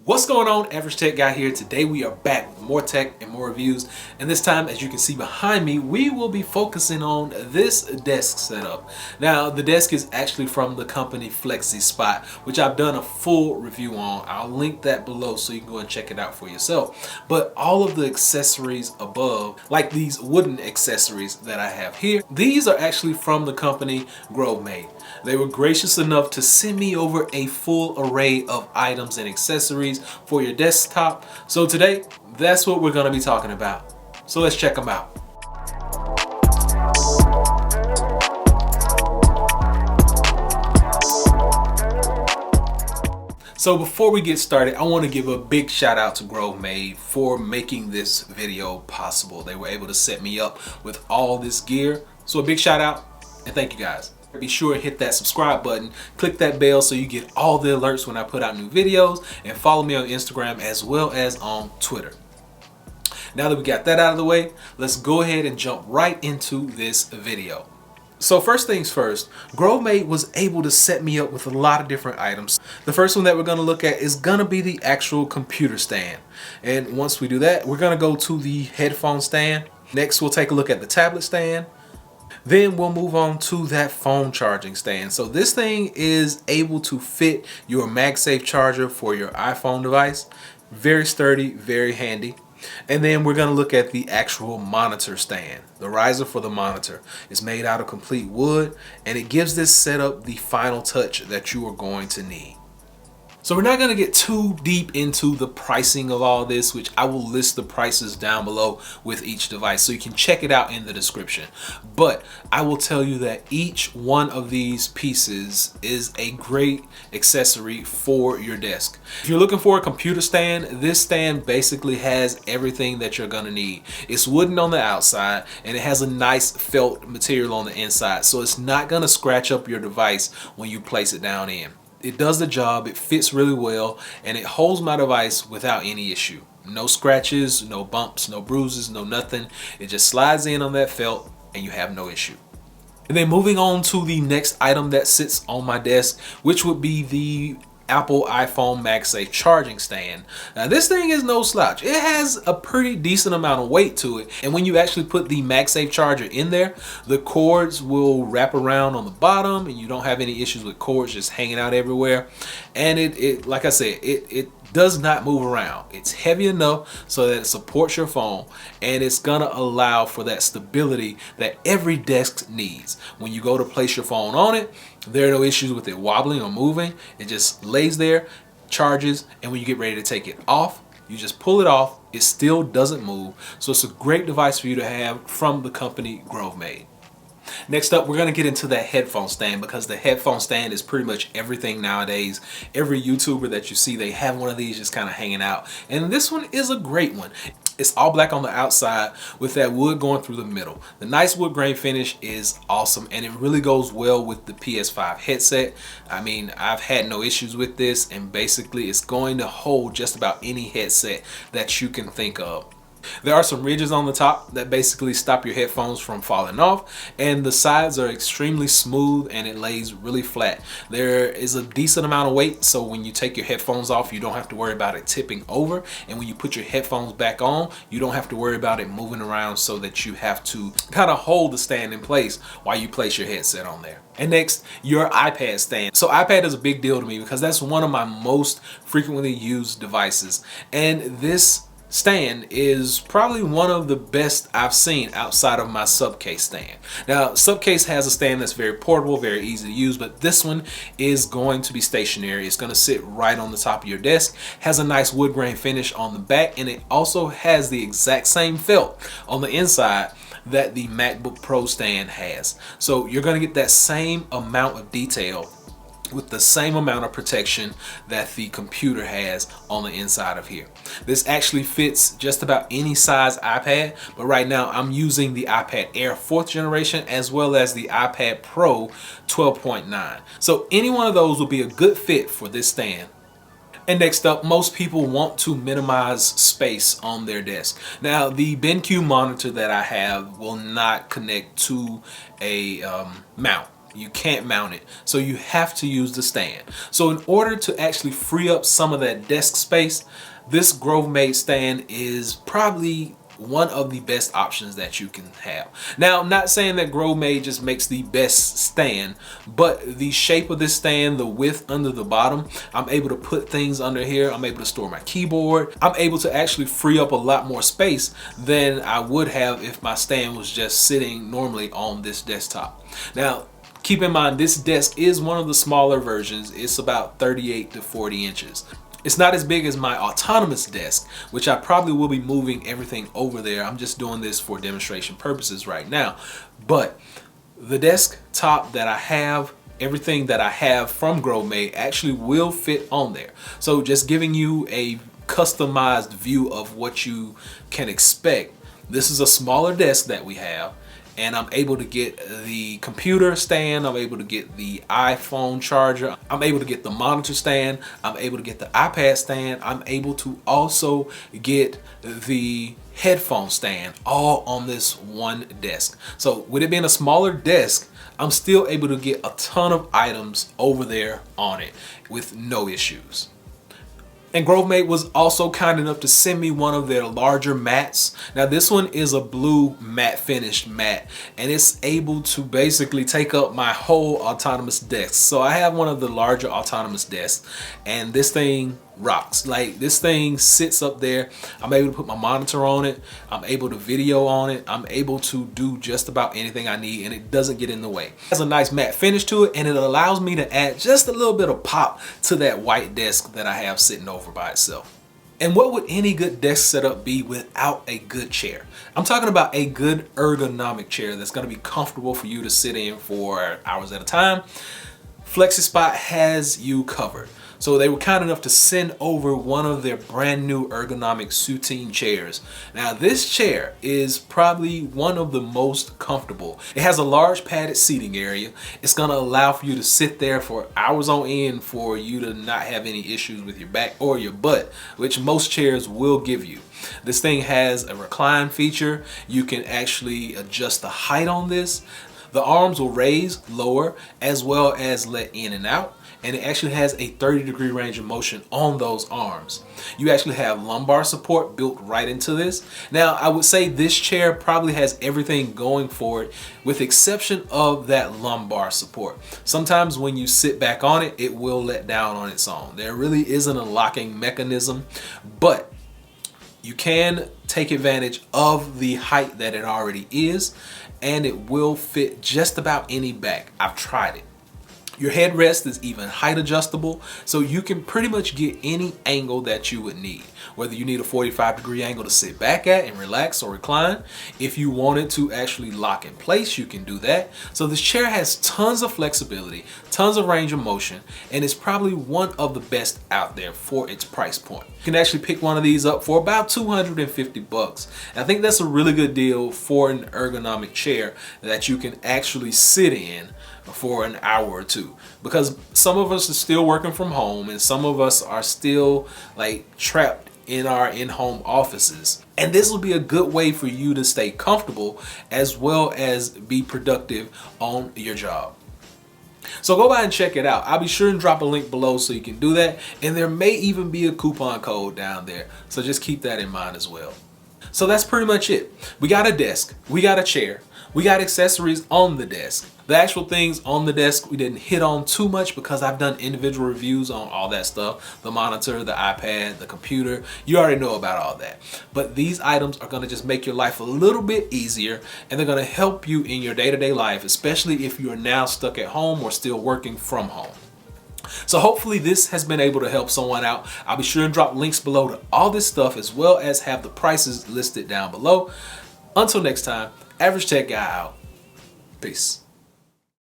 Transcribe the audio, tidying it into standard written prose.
What's going on? Average Tech Guy here. Today we are back with more tech and more reviews, and this time, as you can see behind me, we will be focusing on this desk setup. Now the desk is actually from the company FlexiSpot, which I've done a full review on. I'll link that below so you can go and check it out for yourself. But all of the accessories above, like these wooden accessories that I have here, these are actually from the company Grovemade. They were gracious enough to send me over a full array of items and accessories for your desktop. So today, that's what we're going to be talking about. So let's check them out. So before we get started, I want to give a big shout out to Grovemade for making this video possible. They were able to set me up with all this gear. So a big shout out and thank you guys. Be sure to hit that subscribe button, click that bell so you get all the alerts when I put out new videos, and follow me on Instagram as well as on Twitter. Now that we got that out of the way, let's go ahead and jump right into this video. So first things first, Grovemade was able to set me up with a lot of different items. The first one that we're going to look at is going to be the actual computer stand. And once we do that, we're going to go to the headphone stand. Next, we'll take a look at the tablet stand. Then we'll move on to that phone charging stand. So this thing is able to fit your MagSafe charger for your iPhone device. Very sturdy, very handy. And then we're going to look at the actual monitor stand. The riser for the monitor is made out of complete wood, and it gives this setup the final touch that you are going to need. So we're not going to get too deep into the pricing of all this, which I will list the prices down below with each device so you can check it out in the description. But I will tell you that each one of these pieces is a great accessory for your desk. If you're looking for a computer stand, this stand basically has everything that you're going to need. It's wooden on the outside and it has a nice felt material on the inside, so it's not going to scratch up your device when you place it down in. It does the job, it fits really well, and it holds my device without any issue. No scratches, no bumps, no bruises, no nothing. It just slides in on that felt and you have no issue. And then moving on to the next item that sits on my desk, which would be the Apple iPhone MagSafe charging stand. Now this thing is no slouch. It has a pretty decent amount of weight to it, and when you actually put the MagSafe charger in there, the cords will wrap around on the bottom and you don't have any issues with cords just hanging out everywhere. And it like I said, it does not move around. It's heavy enough so that it supports your phone, and it's gonna allow for that stability that every desk needs. When you go to place your phone on it, there are no issues with it wobbling or moving. It just lays there, charges, and when you get ready to take it off, you just pull it off. It still doesn't move. So it's a great device for you to have from the company Grovemade. Next up, we're going to get into that headphone stand, because the headphone stand is pretty much everything nowadays. Every YouTuber that you see, they have one of these just kind of hanging out. And this one is a great one. It's all black on the outside with that wood going through the middle. The nice wood grain finish is awesome, and it really goes well with the PS5 headset. I mean, I've had no issues with this, and basically it's going to hold just about any headset that you can think of. There are some ridges on the top that basically stop your headphones from falling off, and the sides are extremely smooth and it lays really flat. There is a decent amount of weight, so when you take your headphones off, you don't have to worry about it tipping over, and when you put your headphones back on, you don't have to worry about it moving around so that you have to kind of hold the stand in place while you place your headset on there. And next, your iPad stand. So iPad is a big deal to me because that's one of my most frequently used devices, and this stand is probably one of the best I've seen outside of my Subcase stand. Now, Subcase has a stand that's very portable, very easy to use, but this one is going to be stationary. It's going to sit right on the top of your desk, has a nice wood grain finish on the back, and it also has the exact same felt on the inside that the MacBook Pro stand has. So you're going to get that same amount of detail with the same amount of protection that the computer has on the inside of here. This actually fits just about any size iPad, but right now I'm using the iPad Air 4th generation as well as the iPad Pro 12.9. So any one of those will be a good fit for this stand. And next up, most people want to minimize space on their desk. Now, the BenQ monitor that I have will not connect to a mount. You can't mount it, so you have to use the stand. So in order to actually free up some of that desk space, this Grovemade stand is probably one of the best options that you can have. Now, I'm not saying that Grovemade just makes the best stand, but the shape of this stand, the width under the bottom, I'm able to put things under here. I'm able to store my keyboard. I'm able to actually free up a lot more space than I would have if my stand was just sitting normally on this desktop. Now, keep in mind, this desk is one of the smaller versions. It's about 38 to 40 inches. It's not as big as my autonomous desk, which I probably will be moving everything over there. I'm just doing this for demonstration purposes right now. But the desktop that I have, everything that I have from Grovemade actually will fit on there. So just giving you a customized view of what you can expect. This is a smaller desk that we have, and I'm able to get the computer stand, I'm able to get the iPhone charger, I'm able to get the monitor stand, I'm able to get the iPad stand, I'm able to also get the headphone stand, all on this one desk. So with it being a smaller desk, I'm still able to get a ton of items over there on it with no issues. And Grovemade was also kind enough to send me one of their larger mats. Now this one is a blue matte finished mat, and it's able to basically take up my whole autonomous desk. So I have one of the larger autonomous desks, and this thing rocks. Like, this thing sits up there. I'm able to put my monitor on it. I'm able to video on it. I'm able to do just about anything I need, and it doesn't get in the way. It has a nice matte finish to it, and it allows me to add just a little bit of pop to that white desk that I have sitting over by itself. And what would any good desk setup be without a good chair? I'm talking about a good ergonomic chair that's going to be comfortable for you to sit in for hours at a time. FlexiSpot has you covered. So they were kind enough to send over one of their brand new ergonomic Soutien chairs. Now this chair is probably one of the most comfortable. It has a large padded seating area. It's gonna allow for you to sit there for hours on end for you to not have any issues with your back or your butt, which most chairs will give you. This thing has a recline feature. You can actually adjust the height on this. The arms will raise, lower, as well as let in and out. And it actually has a 30-degree range of motion on those arms. You actually have lumbar support built right into this. Now, I would say this chair probably has everything going for it, with the exception of that lumbar support. Sometimes when you sit back on it, it will let down on its own. There really isn't a locking mechanism, but you can take advantage of the height that it already is, and it will fit just about any back. I've tried it. Your headrest is even height adjustable, so you can pretty much get any angle that you would need. Whether you need a 45-degree angle to sit back at and relax or recline. If you wanted to actually lock in place, you can do that. So this chair has tons of flexibility, tons of range of motion, and it's probably one of the best out there for its price point. You can actually pick one of these up for about 250 bucks. I think that's a really good deal for an ergonomic chair that you can actually sit in for an hour or two, because some of us are still working from home and some of us are still like trapped in our in-home offices, and this will be a good way for you to stay comfortable as well as be productive on your job. So go by and check it out. I'll be sure and drop a link below so you can do that, and there may even be a coupon code down there, so just keep that in mind as well. So that's pretty much it. We got a desk, we got a chair, we got accessories on the desk. The actual things on the desk we didn't hit on too much because I've done individual reviews on all that stuff. The monitor, the iPad, the computer, you already know about all that. But these items are gonna just make your life a little bit easier, and they're gonna help you in your day-to-day life, especially if you are now stuck at home or still working from home. So hopefully this has been able to help someone out. I'll be sure and drop links below to all this stuff, as well as have the prices listed down below. Until next time, Average Tech Guy out. Peace.